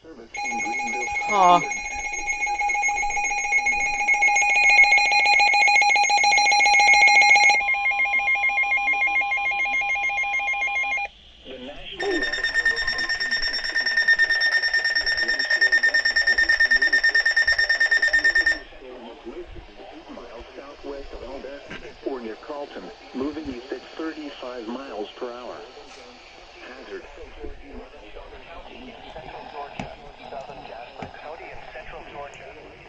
Aw. Or near Carlton, moving east at 35 miles per hour. Hazard.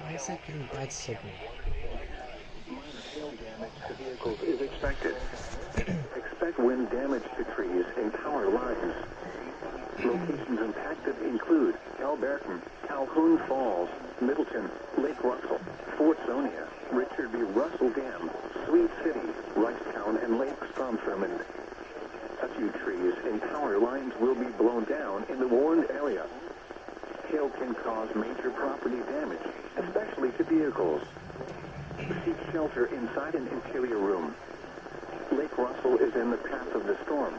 Why is that getting bad signal? Hail damage to vehicles is expected. Expect wind damage to trees and power lines. Locations impacted include Alberton, Calhoun Falls, Middleton, Lake Russell, Fort Sonia, Richard B. Russell Dam, Sweet City, Ricetown, and Lake Stromfirmand. A few trees and power lines will be blown down in the warned area. Hail can cause major property damage, especially to vehicles. Seek shelter inside an interior room. Lake Russell is in the path of the storm.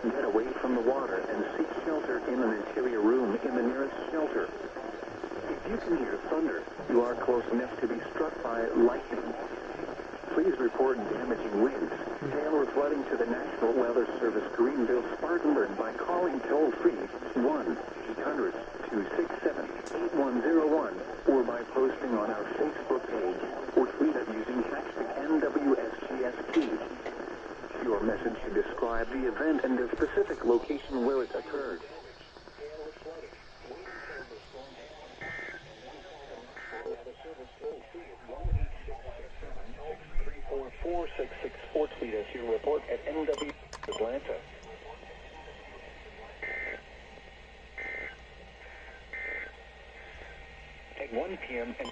Get away from the water and seek shelter in an interior room in the nearest shelter. If you can hear thunder, you are close enough to be struck by lightning. Please report damaging winds, hail, or flooding to the National Weather Service Greenville Spartanburg by calling toll-free 1-800-267-8101 or by posting on our Facebook page or tweet us using hashtag NWSGST. Your message should describe the event and the specific location where it occurred. Tweet us your report at NW Atlanta. At 1 p.m. and